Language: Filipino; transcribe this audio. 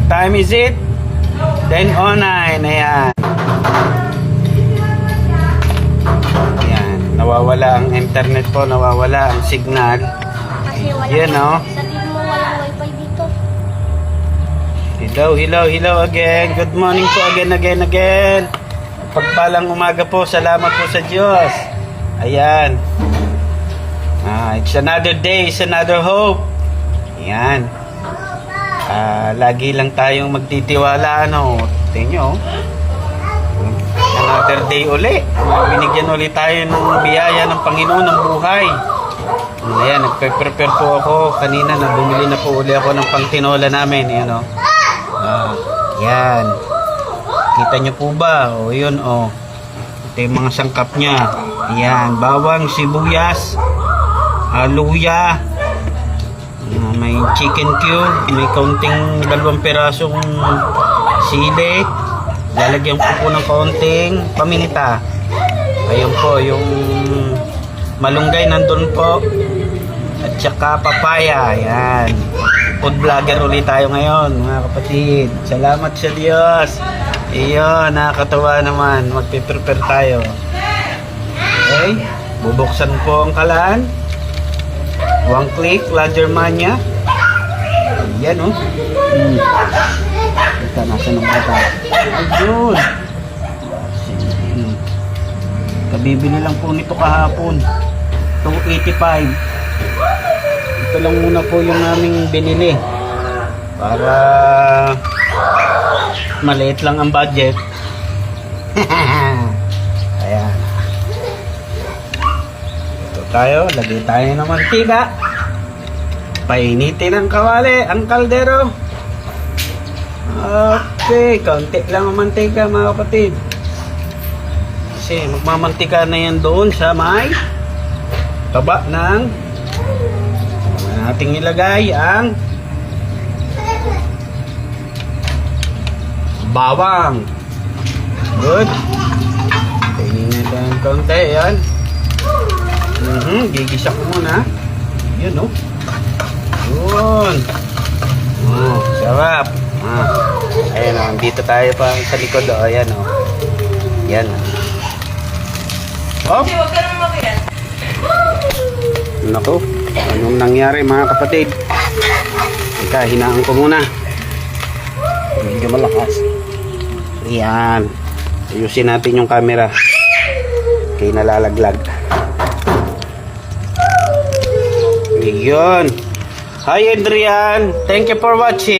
time is it? 10:09. Ayan. Ayan. Nawawala ang internet po. Nawawala ang signal. Kasi wala. Yan, oh. Sabihin mo walang wifi dito. Hello again. Good morning po again. Pagpalang umaga po. Salamat po sa Diyos. Ayan. It's another day. It's another hope. Ayan. Lagi lang tayong magtitiwala. Ano? Tingnan nyo. Another day uli. Binigyan ulit tayo ng biyaya ng Panginoon ng buhay. Ayan. Nagpe-prepare po ako. Kanina na bumili na po uli ako ng pangtinola namin. Ayan o. Yan. Kita nyo po ba? O yun o. Ito yung mga sangkap niya. Ayan. Bawang, sibuyas, luya, may chicken cube, may kaunting 2 pirasong sili. Lalagyan ko po ng kaunting paminita. Ayun po, yung malunggay nandun po. At saka papaya. Ayan. Food vlogger ulit tayo ngayon, mga kapatid. Salamat sa Diyos. Iyon, nakakatawa naman. Magpiprepare tayo. Okay. Bubuksan po ang kalan. One click, Lagermania. Ayan, oh. Ito, nasa ng bata. Ayun. Kabibili lang po nito kahapon. 285. Ito lang muna po yung naming binili para maliit lang ang budget. Ayan. Ito tayo, lagay tayo ng mantika. Painitin ang kawali, ang kaldero. Okay, konti lang ang mantika, mga kapatid. Kasi magmamantika na yan doon sa may taba ng ating ilagay ang bawang. Good. Tingnan natin ang konti. Yan. Gigisa ko muna. Yun, oh. Yun. Sarap. Ayan, oh. Dito tayo pa sa likod. Oh. Ayan, oh. Yan. Oh. Naku. Anong nangyari, mga kapatid? Teka, hinaan ko muna. Medyo malakas. Ayan. Ayusin natin yung camera. Okay, nalalaglag. Ayan. Hi, Adrian. Thank you for watching.